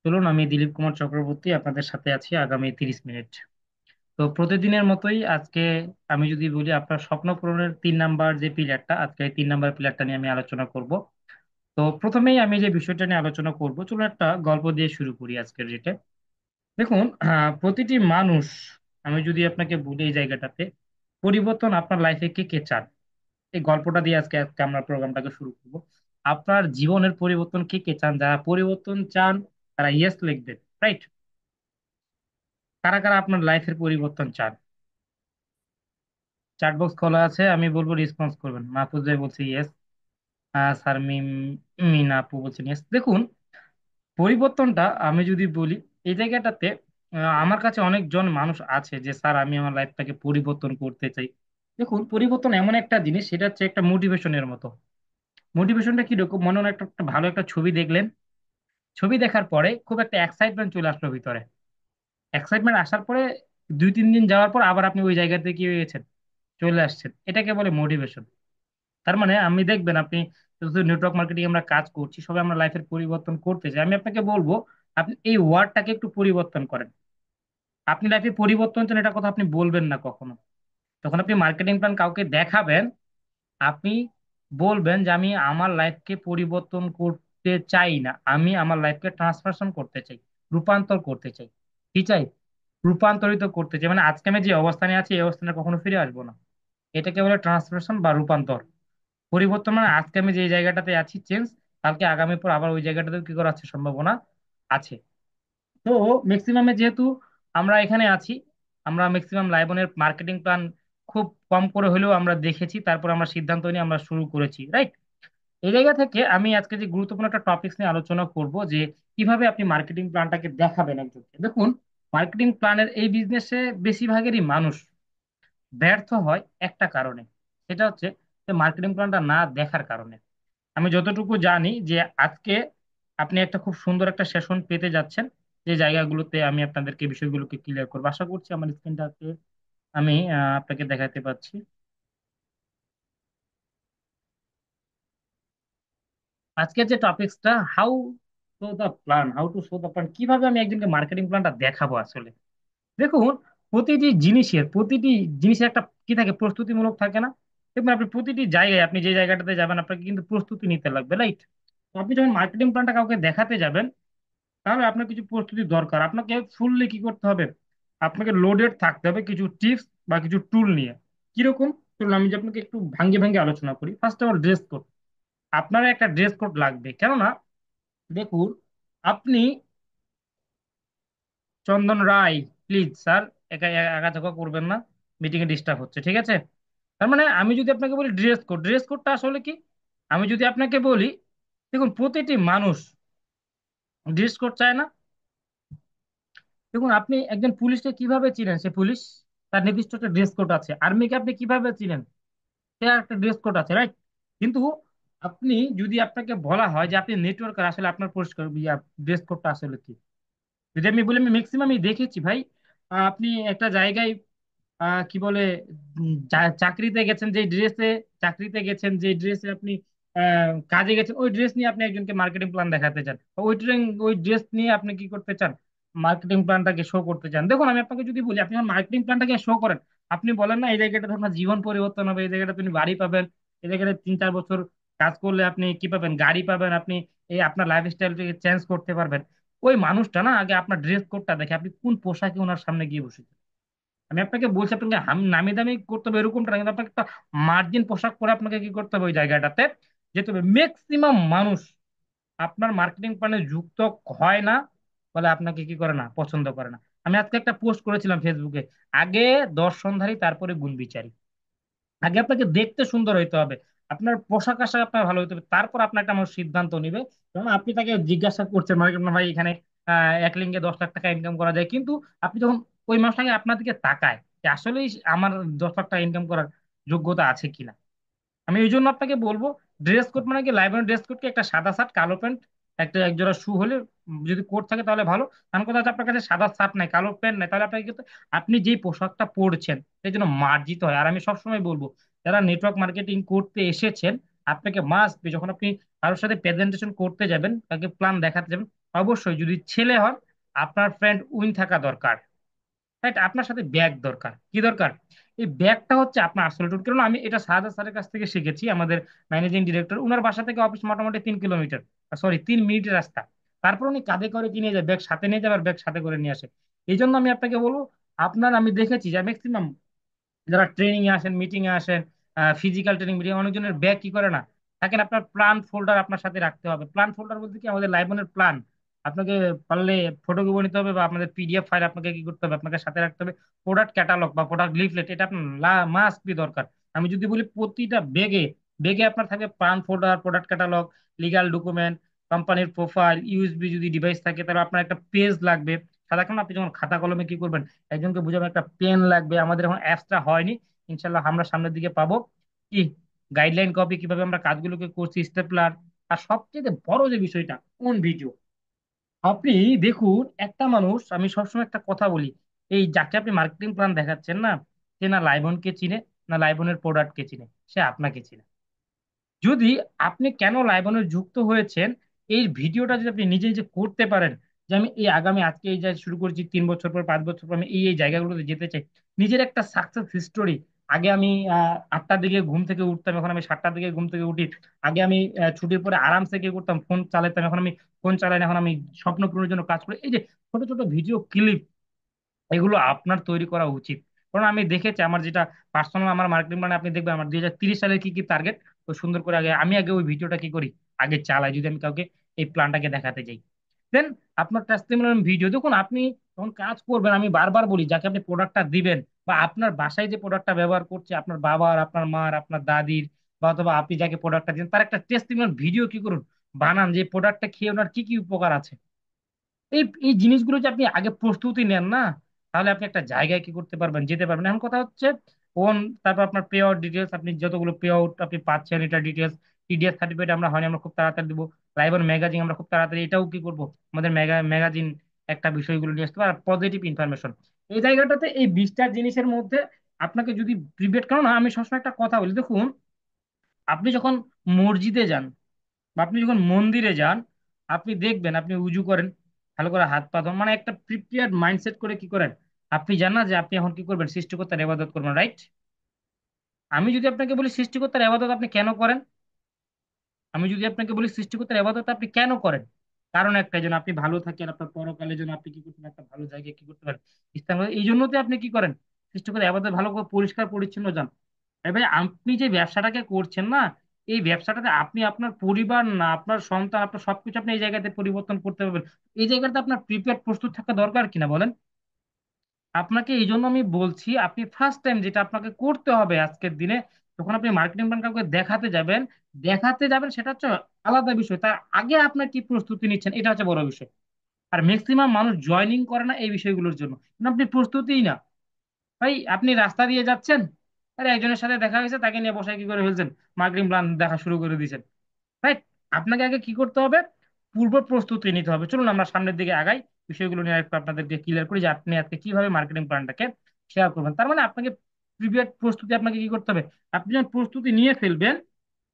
চলুন, আমি দিলীপ কুমার চক্রবর্তী আপনাদের সাথে আছি আগামী 30 মিনিট। তো প্রতিদিনের মতোই আজকে আমি যদি বলি আপনার স্বপ্ন পূরণের 3 নাম্বার যে পিলারটা, আজকে এই 3 নাম্বার পিলারটা নিয়ে আমি আলোচনা করব। তো প্রথমেই আমি যে বিষয়টা নিয়ে আলোচনা করব, চলুন একটা গল্প দিয়ে শুরু করি আজকের ডেটে। দেখুন, প্রতিটি মানুষ, আমি যদি আপনাকে বলি এই জায়গাটাতে পরিবর্তন আপনার লাইফে কে কে চান, এই গল্পটা দিয়ে আজকে আজকে আমরা প্রোগ্রামটাকে শুরু করব। আপনার জীবনের পরিবর্তন কে কে চান? যারা পরিবর্তন চান তারা ইয়েস লিখবেন, রাইট? কারা কারা আপনার লাইফের পরিবর্তন চান? চ্যাট বক্স খোলা আছে, আমি বলবো রেসপন্স করবেন। মাহফুজ ভাই বলছে ইয়েস। স্যার মিনা আপু বলছেন ইয়েস। দেখুন, পরিবর্তনটা আমি যদি বলি এই জায়গাটাতে, আমার কাছে অনেকজন মানুষ আছে যে স্যার আমি আমার লাইফটাকে পরিবর্তন করতে চাই। দেখুন, পরিবর্তন এমন একটা জিনিস, সেটা হচ্ছে একটা মোটিভেশনের মতো। মোটিভেশনটা কিরকম? মনে হয় একটা ভালো একটা ছবি দেখলেন, ছবি দেখার পরে খুব একটা এক্সাইটমেন্ট চলে আসলো ভিতরে। এক্সাইটমেন্ট আসার পরে 2-3 দিন যাওয়ার পর আবার আপনি ওই জায়গাতে কি হয়ে গেছেন, চলে আসছেন। এটাকে বলে মোটিভেশন। তার মানে আমি দেখবেন, আপনি শুধু নেটওয়ার্ক মার্কেটিং আমরা কাজ করছি, সবাই আমরা লাইফের পরিবর্তন করতে চাই। আমি আপনাকে বলবো আপনি এই ওয়ার্ডটাকে একটু পরিবর্তন করেন। আপনি লাইফে পরিবর্তন চান, এটা কথা আপনি বলবেন না কখনো। তখন আপনি মার্কেটিং প্ল্যান কাউকে দেখাবেন, আপনি বলবেন যে আমি আমার লাইফকে পরিবর্তন করতে চাই না, আমি আমার লাইফকে ট্রান্সফরমেশন করতে চাই, রূপান্তর করতে চাই। কি চাই? রূপান্তরিত করতে চাই। মানে আজকে আমি যে অবস্থানে আছি এই অবস্থানে কখনো ফিরে আসবো না। এটাকে বলে ট্রান্সফরমেশন বা রূপান্তর। পরিবর্তন মানে আজকে আমি যে জায়গাটাতে আছি চেঞ্জ, কালকে আগামী পর আবার ওই জায়গাটাতে কি করার আছে, সম্ভাবনা আছে। তো ম্যাক্সিমামে যেহেতু আমরা এখানে আছি, আমরা ম্যাক্সিমাম লাইবনের মার্কেটিং প্ল্যান খুব কম করে হলেও আমরা দেখেছি, তারপর আমরা সিদ্ধান্ত নিয়ে আমরা শুরু করেছি, রাইট? এই জায়গা থেকে আমি আজকে যে গুরুত্বপূর্ণ একটা টপিকস নিয়ে আলোচনা করব, যে কিভাবে আপনি মার্কেটিং প্ল্যানটাকে দেখাবেন একজনকে। দেখুন, মার্কেটিং প্ল্যানের এই বিজনেসে বেশিরভাগেরই মানুষ ব্যর্থ হয় একটা কারণে। সেটা হচ্ছে যে মার্কেটিং প্ল্যানটা না দেখার কারণে। আমি যতটুকু জানি যে আজকে আপনি একটা খুব সুন্দর একটা সেশন পেতে যাচ্ছেন, যে জায়গাগুলোতে আমি আপনাদেরকে বিষয়গুলোকে ক্লিয়ার করবো। আশা করছি আমার স্ক্রিনটাতে আমি আপনাকে দেখাতে পাচ্ছি। আজকের যে টপিকসটা, how to show the plan, কিভাবে আমি একজনকে মার্কেটিং প্ল্যানটা দেখাবো আসলে। দেখুন, প্রতিটি জিনিসের একটা কি থাকে, প্রস্তুতিমূলক থাকে না? দেখবেন আপনি প্রতিটি জায়গায়, আপনি যে জায়গাটাতে যাবেন আপনাকে কিন্তু প্রস্তুতি নিতে লাগবে, রাইট? তো আপনি যখন মার্কেটিং প্ল্যানটা কাউকে দেখাতে যাবেন, তাহলে আপনার কিছু প্রস্তুতি দরকার। আপনাকে ফুললি কি করতে হবে, আপনাকে লোডেড থাকতে হবে কিছু টিপস বা কিছু টুল নিয়ে। কিরকম? চলুন আমি যে আপনাকে একটু ভাঙ্গে ভাঙ্গে আলোচনা করি। First of all, dress code. আপনার একটা ড্রেস কোড লাগবে, কেননা দেখুন, আপনি চন্দন রায়, প্লিজ স্যার, একা একা করবেন না, মিটিং এ ডিস্টার্ব হচ্ছে, ঠিক আছে? তার মানে আমি যদি আপনাকে বলি ড্রেস কোড, ড্রেস কোডটা আসলে কি? আমি যদি আপনাকে বলি, দেখুন প্রতিটি মানুষ ড্রেস কোড চায় না। দেখুন, আপনি একজন পুলিশকে কিভাবে চিনেন? সে পুলিশ, তার নির্দিষ্ট একটা ড্রেস কোড আছে। আর্মিকে আপনি কিভাবে চিনেন? সে একটা ড্রেস কোড আছে, রাইট? কিন্তু আপনি যদি আপনাকে বলা হয় যে আপনি নেটওয়ার্কার, আসলে আপনার পরিষ্কার ড্রেস কোডটা আসলে কি? যদি আমি বলি, আমি ম্যাক্সিমামই দেখেছি ভাই, আপনি একটা জায়গায় কি বলে, চাকরিতে গেছেন যে ড্রেসে, চাকরিতে গেছেন যে ড্রেসে আপনি কাজে গেছেন, ওই ড্রেস নিয়ে আপনি একজনকে মার্কেটিং প্ল্যান দেখাতে চান, বা ওই ড্রেস নিয়ে আপনি কি করতে চান, মার্কেটিং প্ল্যানটাকে শো করতে চান। দেখুন, আমি আপনাকে যদি বলি আপনি আমার মার্কেটিং প্ল্যানটাকে শো করেন, আপনি বলেন না এই জায়গাটাতে আপনার জীবন পরিবর্তন হবে, এই জায়গাটা তুমি বাড়ি পাবেন, এই জায়গাটা 3-4 বছর কাজ করলে আপনি কি পাবেন, গাড়ি পাবেন, আপনি এই আপনার লাইফস্টাইলটাকে চেঞ্জ করতে পারবেন। ওই মানুষটা না আগে আপনার ড্রেস কোডটা দেখে, আপনি কোন পোশাকে ওনার সামনে গিয়ে বসেছেন। আমি আপনাকে বলছি, আপনাকে নামি দামি করতে হবে এরকমটা না, কিন্তু আপনাকে একটা মার্জিন পোশাক পরে আপনাকে কি করতে হবে, ওই জায়গাটাতে যেতে হবে। ম্যাক্সিমাম মানুষ আপনার মার্কেটিং প্ল্যানে যুক্ত হয় না, বলে আপনাকে কি করে না, পছন্দ করে না। আমি আজকে একটা পোস্ট করেছিলাম ফেসবুকে, আগে দর্শনধারী তারপরে গুণ বিচারী। আগে আপনাকে দেখতে সুন্দর হইতে হবে, আপনার পোশাক আশাক আপনার ভালো হইতে হবে, তারপর আপনাকে আমার সিদ্ধান্ত নিবে। কারণ আপনি তাকে জিজ্ঞাসা করছেন মার্কেট না ভাই, এখানে এক লিঙ্গে 10 লাখ টাকা ইনকাম করা যায়, কিন্তু আপনি যখন ওই মানুষটাকে আপনার দিকে তাকায় যে আসলেই আমার 10 লাখ টাকা ইনকাম করার যোগ্যতা আছে কিনা। আমি এই জন্য আপনাকে বলবো, ড্রেস কোড মানে কি, লাইব্রেরি ড্রেস কোড কি, একটা সাদা শার্ট, কালো প্যান্ট, একটা একজোড়া শু হলে, যদি কোট থাকে তাহলে ভালো। কারণ কথা হচ্ছে আপনার কাছে সাদা শার্ট নাই, কালো প্যান্ট নাই, তাহলে আপনাকে আপনি যেই পোশাকটা পরছেন সেই জন্য মার্জিত হয়। আর আমি সবসময় বলবো, যারা নেটওয়ার্ক মার্কেটিং করতে এসেছেন, আপনাকে মাস্ট বি, যখন আপনি কারোর সাথে প্রেজেন্টেশন করতে যাবেন, তাকে প্ল্যান দেখাতে যাবেন, অবশ্যই যদি ছেলে হন, আপনার ফ্রেন্ড উইং থাকা দরকার। রাইট, আপনার সাথে ব্যাগ দরকার। কি দরকার? এই ব্যাগটা হচ্ছে আপনার আসল টুল। কারণ আমি এটা সাহাদা স্যারের কাছ থেকে শিখেছি, আমাদের ম্যানেজিং ডিরেক্টর। ওনার বাসা থেকে অফিস মোটামুটি 3 কিলোমিটার, সরি 3 মিনিটের রাস্তা। তারপর উনি কাঁধে করে কি নিয়ে যায়? ব্যাগ সাথে নিয়ে যাবে আর ব্যাগ সাথে করে নিয়ে আসে। এই জন্য আমি আপনাকে বলবো, আপনার আমি দেখেছি যে ম্যাক্সিমাম যারা ট্রেনিং এ আসেন, মিটিং এ আসেন, ফিজিক্যাল ট্রেনিং মিটিং, অনেকজনের ব্যাগ কি করে না থাকেন। আপনার প্ল্যান ফোল্ডার আপনার সাথে রাখতে হবে। প্ল্যান ফোল্ডার বলতে কি, আমাদের লাইবনের প্ল্যান আপনাকে পারলে ফটোকপি নিতে হবে, বা আপনাদের পিডিএফ ফাইল আপনাকে কি করতে হবে, আপনাকে সাথে রাখতে হবে। প্রোডাক্ট ক্যাটালগ বা প্রোডাক্ট লিফলেট, এটা আপনার মাস্ট বি দরকার। আমি যদি বলি প্রতিটা বেগে বেগে আপনার থাকবে plan folder, product catalogue, legal document, কোম্পানির প্রোফাইল, ইউএসবি যদি ডিভাইস থাকে তাহলে আপনার একটা পেজ লাগবে। সাধারণত আপনি যখন খাতা কলমে কি করবেন, একজনকে বুঝাবেন, একটা পেন লাগবে। আমাদের এখন অ্যাপসটা হয়নি, ইনশাল্লাহ আমরা সামনের দিকে পাবো। কি গাইডলাইন কপি, কিভাবে আমরা কাজগুলোকে করছি, স্টেপলার। আর সবচেয়ে বড় যে বিষয়টা, কোন ভিডিও। আপনি দেখুন, একটা মানুষ, আমি সবসময় একটা কথা বলি, এই যাকে আপনি মার্কেটিং প্ল্যান দেখাচ্ছেন না, সে না লাইবনকে চিনে, না লাইবনের প্রোডাক্টকে চিনে, সে আপনাকে চিনে। যদি আপনি কেন লাইবনে যুক্ত হয়েছেন, এই ভিডিওটা যদি আপনি নিজে নিজে করতে পারেন, যে আমি এই আগামী আজকে এই যে শুরু করেছি, 3 বছর পর 5 বছর পর আমি এই এই জায়গাগুলোতে যেতে চাই, নিজের একটা সাকসেস হিস্টোরি। আগে আমি 8টার দিকে ঘুম থেকে উঠতাম, এখন আমি 7টার দিকে ঘুম থেকে উঠি। আগে আমি ছুটির পরে আরামসে কি করতাম, ফোন চালাতাম, এখন আমি ফোন চালাই না, এখন আমি স্বপ্ন পূরণের জন্য কাজ করি। এই যে ছোট ছোট ভিডিও ক্লিপ, এগুলো আপনার তৈরি করা উচিত। কারণ আমি দেখেছি আমার যেটা পার্সোনাল, আমার মার্কেটিং মানে আপনি দেখবেন আমার 2030 সালের কি কি টার্গেট, তো সুন্দর করে আগে আমি আগে ওই ভিডিওটা কি করি, আগে চালাই, যদি আমি কাউকে এই প্ল্যানটাকে দেখাতে যাই। দেন আপনার টেস্টিমোনিয়াল ভিডিও দেখুন। আপনি যখন কাজ করবেন, আমি বারবার বলি, যাকে আপনি প্রোডাক্টটা দিবেন, বা আপনার বাসায় যে প্রোডাক্টটা ব্যবহার করছে, আপনার বাবার, আপনার মার, আপনার দাদির, বা অথবা আপনি যাকে প্রোডাক্টটা দিন, তার একটা টেস্টিমোনিয়াল ভিডিও কি করুন, বানান, যে প্রোডাক্টটা খেয়ে ওনার কি কি উপকার আছে। এই এই জিনিসগুলো যে আপনি আগে প্রস্তুতি নেন না, তাহলে আপনি একটা জায়গায় কি করতে পারবেন, যেতে পারবেন। এখন কথা হচ্ছে কোন, তারপর আপনার পে আউট ডিটেলস, আপনি যতগুলো পে আউট আপনি পাচ্ছেন, এটা ডিটেলস। টিডিএস সার্টিফিকেট আমরা হয়নি, আমরা খুব তাড়াতাড়ি দিব। লাইভ ম্যাগাজিন আমরা খুব তাড়াতাড়ি, এটাও কি করব, আমাদের ম্যাগাজিন একটা বিষয়গুলো নিয়ে আসতে পারে, আর পজিটিভ ইনফরমেশন। এই জায়গাটাতে এই 20টা জিনিসের মধ্যে আপনাকে যদি প্রিপেয়ার, কারণ আমি সবসময় একটা কথা বলি, দেখুন আপনি যখন মসজিদে যান, বা আপনি যখন মন্দিরে যান, আপনি দেখবেন আপনি উজু করেন, ভালো করে হাত পা ধোন, মানে একটা প্রিপেয়ার্ড মাইন্ডসেট করে কি করেন। আপনি জানা যে আপনি এখন কি করবেন, সৃষ্টিকর্তার ইবাদত করবেন, রাইট? আমি যদি আপনাকে বলি সৃষ্টিকর্তার ইবাদত আপনি কেন করেন, আমি যদি আপনাকে বলি সৃষ্টিকর্তার ইবাদত আপনি কেন করেন, কারণ একটাই, যেন আপনি ভালো থাকেন, আপনার পরকালের জন্য আপনি কি করতে পারেন, একটা ভালো জায়গায় কি করতে পারেন, ইসলাম। এই জন্যতে আপনি কি করেন, সৃষ্টিকর্তার ইবাদত ভালো করে পরিষ্কার পরিচ্ছন্ন যান। এবার আপনি যে ব্যবসাটাকে করছেন না, এই ব্যবসাটাতে আপনি আপনার পরিবার না, আপনার সন্তান, আপনার সবকিছু আপনি এই জায়গাতে পরিবর্তন করতে পারবেন। এই জায়গাতে আপনার প্রিপেয়ার প্রস্তুত থাকা দরকার কিনা বলেন? আপনাকে এই জন্য আমি বলছি, আপনি ফার্স্ট টাইম যেটা আপনাকে করতে হবে আজকের দিনে, যখন আপনি মার্কেটিং প্ল্যান কাউকে দেখাতে যাবেন সেটা হচ্ছে আলাদা বিষয়। তার আগে আপনার কি প্রস্তুতি নিচ্ছেন, এটা হচ্ছে বড় বিষয়। আর ম্যাক্সিমাম মানুষ জয়নিং করে না এই বিষয়গুলোর জন্য, কিন্তু আপনি প্রস্তুতিই না। ভাই আপনি রাস্তা দিয়ে যাচ্ছেন, আরে একজনের সাথে দেখা হয়েছে, তাকে নিয়ে বসে কি করে ফেলছেন, মার্কেটিং প্ল্যান দেখা শুরু করে দিয়েছেন। রাইট, আপনাকে আগে কি করতে হবে, পূর্ব প্রস্তুতি নিতে হবে। চলুন আমরা সামনের দিকে আগাই, বিষয়গুলো নিয়ে একটু আপনাদেরকে ক্লিয়ার করি যে আপনি আজকে কিভাবে মার্কেটিং প্ল্যানটাকে শেয়ার করবেন। তার মানে আপনাকে প্রিভিয়াস প্রস্তুতি আপনাকে কি করতে হবে, আপনি যখন প্রস্তুতি নিয়ে ফেলবেন,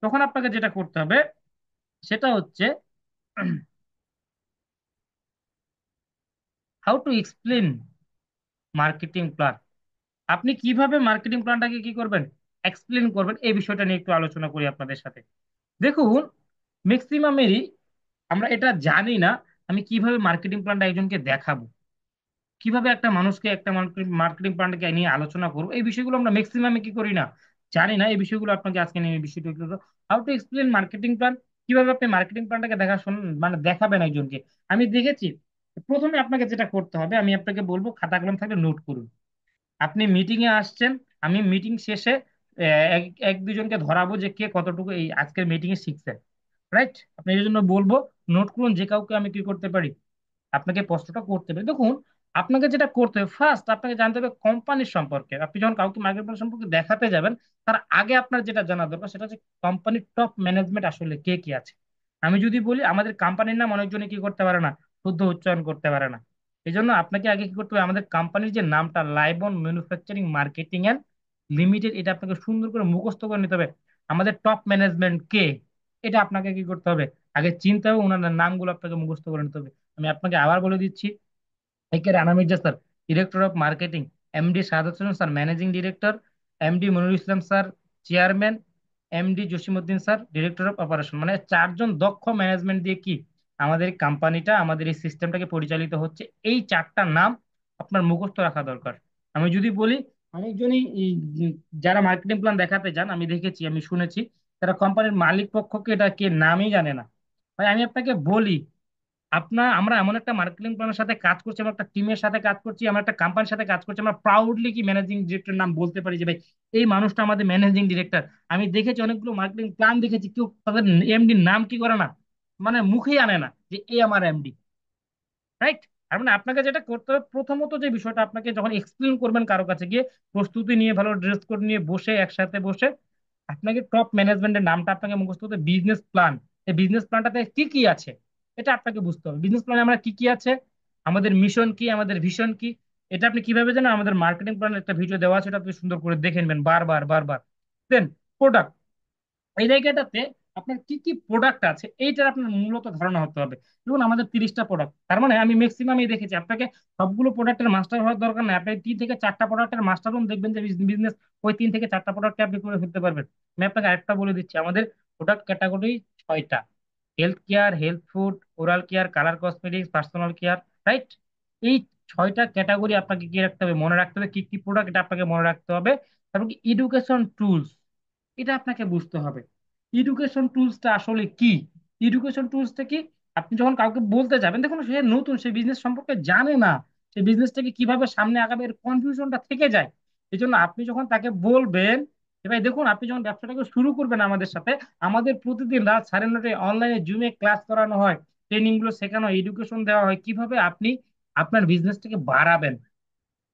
তখন আপনাকে যেটা করতে হবে সেটা হচ্ছে how to explain marketing plan. আপনি কিভাবে মার্কেটিং প্ল্যানটাকে কি করবেন, এক্সপ্লেন করবেন, এই বিষয়টা নিয়ে একটু আলোচনা করি আপনাদের সাথে। দেখুন, ম্যাক্সিমামেরই আমরা এটা জানি না, আমি কিভাবে মার্কেটিং প্ল্যানটা একজনকে দেখাবো, কিভাবে একটা মানুষকে একটা মার্কেটিং প্ল্যানটাকে নিয়ে আলোচনা করবো, এই বিষয়গুলো আমরা ম্যাক্সিমামে কি করি না, জানি না। এই বিষয়গুলো আপনাকে আজকে নিয়ে এই বিষয়টা একটু, how to explain marketing plan, কিভাবে আপনি মার্কেটিং প্ল্যানটাকে মানে দেখাবেন একজনকে। আমি দেখেছি, প্রথমে আপনাকে যেটা করতে হবে, আমি আপনাকে বলবো খাতা কলম থাকলে নোট করুন। আপনি মিটিং এ আসছেন, আমি মিটিং শেষে এক এক দুজনকে ধরাবো যে কে কতটুকু এই আজকের মিটিং এ শিখছেন। রাইট, আপনি এই জন্য বলবো নোট করুন, যে কাউকে আমি কি করতে পারি, আপনাকে প্রশ্নটা করতে পারি। দেখুন, আপনাকে যেটা করতে হবে, ফার্স্ট আপনাকে জানতে হবে কোম্পানির সম্পর্কে। আপনি যখন কাউকে মার্কেট প্ল্যান সম্পর্কে দেখাতে যাবেন, তার আগে আপনার যেটা জানা দরকার সেটা হচ্ছে কোম্পানির টপ ম্যানেজমেন্ট আসলে কে কি আছে। আমি যদি বলি আমাদের কোম্পানির নাম অনেকজনই কি করতে পারে না, শুদ্ধ উচ্চারণ করতে পারে না। এই জন্য আপনাকে আগে কি করতে হবে, আমাদের কোম্পানির যে নামটা লাইবন ম্যানুফ্যাকচারিং মার্কেটিং এন্ড লিমিটেড, এটা আপনাকে সুন্দর করে মুখস্থ করে নিতে হবে। আমাদের টপ ম্যানেজমেন্ট কে, এটা আপনাকে কি করতে হবে, আগে চিনতে হবে, ওনার নামগুলো আপনাকে মুখস্থ করে নিতে হবে। আমি আপনাকে আবার বলে দিচ্ছি: একে Rana Mirza sir, director of marketing; MD Shahadat Hossain sir, managing director; MD Monirul Islam sir, chairman; MD Jasimuddin sir, director of operation. মানে চারজন দক্ষ ম্যানেজমেন্ট দিয়ে কি আমাদের এই কোম্পানিটা, আমাদের এই সিস্টেমটাকে পরিচালিত হচ্ছে। এই চারটা নাম আপনার মুখস্থ রাখা দরকার। আমি যদি বলি, অনেকজনই যারা মার্কেটিং প্ল্যান দেখাতে যান, আমি দেখেছি, আমি শুনেছি, তারা কোম্পানির মালিক পক্ষকে এটা কে নামই জানে না। ভাই আমি আপনাকে বলি, আমরা এমন একটা মার্কেটিং প্ল্যানের সাথে কাজ করছি, আমরা একটা টিমের সাথে কাজ করছি, আমরা একটা কোম্পানির সাথে কাজ করছি, আমরা প্রাউডলি কি ম্যানেজিং ডিরেক্টর নাম বলতে পারি যে ভাই এই মানুষটা আমাদের ম্যানেজিং ডিরেক্টর। আমি দেখেছি অনেকগুলো মার্কেটিং প্ল্যান দেখেছি, কেউ তাদের এমডি নাম কি করে না, মানে মুখেই আনে না যে এই আমার এমডি। রাইট? আর মানে আপনাকে যেটা করতে হবে, প্রথমত যে বিষয়টা আপনাকে যখন এক্সপ্লেন করবেন কারো কাছে গিয়ে, প্রস্তুতি নিয়ে, ভালো ড্রেস কোড নিয়ে বসে, একসাথে বসে, আপনাকে টপ ম্যানেজমেন্টের নামটা আপনাকে মুখস্থ করতে, বিজনেস প্ল্যান, এই বিজনেস প্ল্যানটাতে কি কি আছে এটা আপনাকে বুঝতে হবে। বিজনেস প্ল্যানে আমরা কি কি আছে, আমাদের মিশন কি, আমাদের ভিশন কি, এটা আপনি কিভাবে জানেন? আমাদের মার্কেটিং প্ল্যানের একটা ভিডিও দেওয়া আছে, এটা আপনি সুন্দর করে দেখে নেবেন বারবার বারবার। দেন প্রোডাক্ট, এই জায়গাটাতে আপনার কি কি প্রোডাক্ট আছে এইটার আপনার মূলত ধারণা হতে হবে। দেখুন আমাদের 30টা প্রোডাক্ট, তার মানে আমি ম্যাক্সিমাম এই দেখেছি, আপনাকে সবগুলো প্রোডাক্টের মাস্টার হওয়ার দরকার নেই। আপনি 3 থেকে 4টা প্রোডাক্টের মাস্টার হন, দেখবেন যে বিজনেস ওই 3 থেকে 4টা প্রোডাক্টে আপনি করে ফেলতে পারবেন। আমি আপনাকে আরেকটা বলে দিচ্ছি, আমাদের প্রোডাক্ট ক্যাটাগরি 6টা: health care, health food, oral care, colour cosmetics, personal care. Right? এই 6টা ক্যাটাগরি আপনাকে কি রাখতে হবে, মনে রাখতে হবে কি কি প্রোডাক্ট, এটা আপনাকে মনে রাখতে হবে। তারপর কি এডুকেশন টুলস, এটা আপনাকে বুঝতে হবে। এডুকেশন টুলসটা আসলে কি? এডুকেশন টুলসটা কি? আপনি যখন কাউকে বলতে যাবেন, দেখুন সে নতুন, সে বিজনেস সম্পর্কে জানে না, সে বিজনেসটাকে কিভাবে সামনে আগাবে এর কনফিউশনটা থেকে যায়। এই জন্য আপনি যখন তাকে বলবেন যে ভাই দেখুন, আপনি যখন ব্যবসাটাকে শুরু করবেন আমাদের সাথে, আমাদের প্রতিদিন রাত 9:30টায় অনলাইনে জুমে ক্লাস করানো হয়, ট্রেনিং গুলো শেখানো হয়, এডুকেশন দেওয়া হয় কিভাবে আপনি আপনার বিজনেসটাকে বাড়াবেন।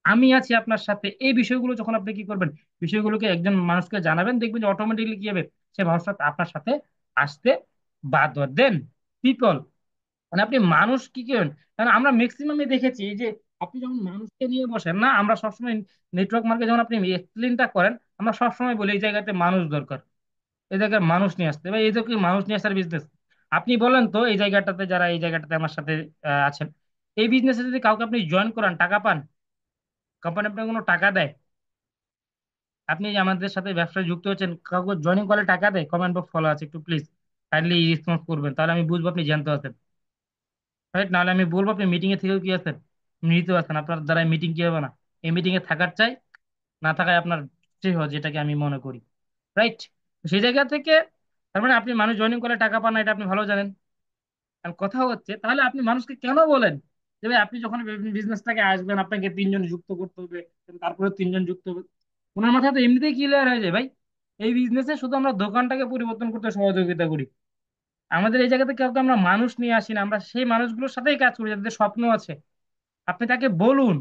আমি আছি আপনার সাথে। এই বিষয়গুলো যখন আপনি কি করবেন, বিষয়গুলোকে একজন মানুষকে জানাবেন, দেখবেন যে অটোমেটিকলি কি হবে, সে মানুষটা আপনার সাথে আসতে বাধ্য। দেন পিপল, মানে আপনি মানুষ কি করেন, কারণ আমরা ম্যাক্সিমামে দেখেছি এই যে আপনি যখন মানুষকে নিয়ে বসেন না, আমরা সবসময় নেটওয়ার্ক মার্কেট যখন আপনি এক্সপ্লেনটা করেন, আমরা সবসময় বলি এই জায়গাতে মানুষ দরকার, এই জায়গায় মানুষ নিয়ে আসতে, বা এই যে কি মানুষ নিয়ে আসার বিজনেস। আপনি বলেন তো এই জায়গাটাতে, যারা এই জায়গাটাতে আমার সাথে আছেন, এই বিজনেসে যদি কাউকে আপনি জয়েন করান, টাকা পান, কোম্পানি আপনাকে কোনো টাকা দেয়? আপনি যে আমাদের সাথে ব্যবসায় যুক্ত হচ্ছেন, কাউকে জয়েনিং করলে টাকা দেয়? কমেন্ট বক্স ফলো আছে, একটু প্লিজ কাইন্ডলি রেসপন্স করবেন, তাহলে আমি বুঝবো আপনি জ্যান্ত আছেন। রাইট? নাহলে আমি বলবো আপনি মিটিং এ থেকেও কি আছেন, মৃত আছেন, আপনার দ্বারা মিটিং কি হবে না। এই মিটিং এ থাকার চাই, না থাকায় আপনার ঠিক হয়, যেটাকে আমি মনে করি। রাইট? সেই জায়গা থেকে, তার মানে আপনি মানুষ জয়েনিং করলে টাকা পান না, এটা আপনি ভালো জানেন। আর কথা হচ্ছে, তাহলে আপনি মানুষকে কেন বলেন যে ভাই আপনি যখন বিজনেসটাকে আসবেন আপনাকে 3জন যুক্ত করতে হবে, তারপরে 3জন যুক্ত হবে? ওনার মাথায় তো এমনিতেই ক্লিয়ার হয়ে যায় ভাই, এই বিজনেসে শুধু আমরা দোকানটাকে পরিবর্তন করতে সহযোগিতা করি। আমাদের এই জায়গাতে কাউকে আমরা মানুষ নিয়ে আসি না, আমরা সেই মানুষগুলোর সাথেই কাজ করি যাদের স্বপ্ন আছে। আপনি তাকে বলুন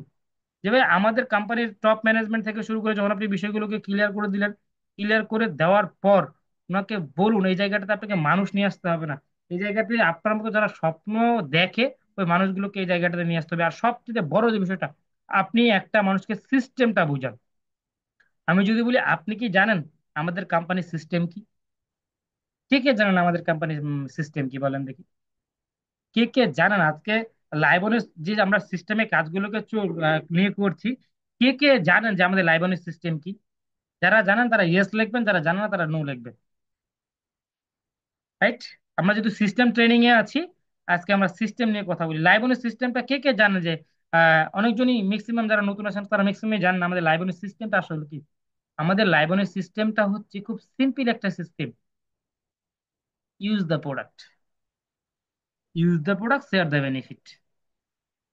যে ভাই আমাদের কোম্পানির টপ ম্যানেজমেন্ট থেকে শুরু করে, যখন আপনি বিষয়গুলোকে ক্লিয়ার করে দিলেন, ক্লিয়ার করে দেওয়ার পর ওনাকে বলুন এই জায়গাটাতে আপনাকে মানুষ নিয়ে আসতে হবে না, এই জায়গাতে আপনার মতো যারা স্বপ্ন দেখে ওই মানুষগুলোকে এই জায়গাটাতে নিয়ে আসতে হবে। আর সবচেয়ে বড় যে বিষয়টা, আপনি একটা মানুষকে সিস্টেমটা বুঝান। আমি যদি বলি, আপনি কি জানেন আমাদের কোম্পানির সিস্টেম কি? কে কে জানেন আমাদের কোম্পানির সিস্টেম কি, বলেন দেখি। কে কে জানেন আজকে লাইবনের যে আমরা সিস্টেমে কাজগুলোকে নিয়ে করছি, কে কে জানেন যে আমাদের লাইবনের সিস্টেম কি? যারা জানেন তারা ইয়েস লিখবেন, যারা জানেন না তারা নো লিখবেন। রাইট? আমরা যেহেতু সিস্টেম ট্রেনিং এ আছি, আজকে আমরা সিস্টেম নিয়ে কথা বলি। লাইবনের সিস্টেমটা কে কে জানে যে অনেকজনই, ম্যাক্সিমাম যারা নতুন আছেন তারা ম্যাক্সিমাম জানেন না আমাদের লাইবনের সিস্টেমটা আসলে কি। আমাদের লাইবনের সিস্টেমটা হচ্ছে খুব সিম্পল একটা system: use the product, use the product, share the benefit.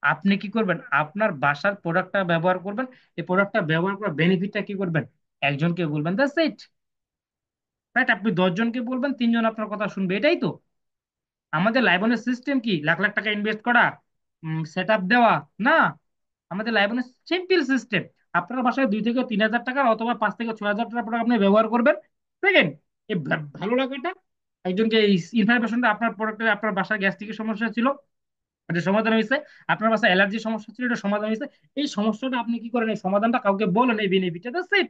আপনি কি করবেন, আপনার বাসার প্রোডাক্টটা ব্যবহার করবেন, এই প্রোডাক্টটা ব্যবহার করার বেনিফিটটা কি করবেন, একজনকে বলবেন, দ্যাটস ইট। রাইট? আপনি 10জনকে বলবেন, 3জন আপনার কথা শুনবে, এটাই তো আমাদের লাইবনের সিস্টেম। কি লাখ লাখ টাকা ইনভেস্ট করা, সেট আপ দেওয়া? না, আমাদের লাইবনের সিম্পল সিস্টেম: আপনার বাসায় 2 থেকে 3 হাজার টাকার অথবা 5 থেকে 6 হাজার টাকার প্রোডাক্ট আপনি ব্যবহার করবেন। দেখেন, এই ভালো লাগাটা, একজনকে ইনফরমেশনটা, আপনার প্রোডাক্টের, আপনার বাসায় গ্যাস্ট্রিকের সমস্যা ছিল, এটা সমাধান হয়েছে; আপনার বাসায় অ্যালার্জির সমস্যা ছিল, এটা সমাধান হয়েছে। এই সমস্যাটা আপনি কি করেন, এই সমাধানটা কাউকে বলেন, এই বেনিফিটটা, দ্যাটস ইট।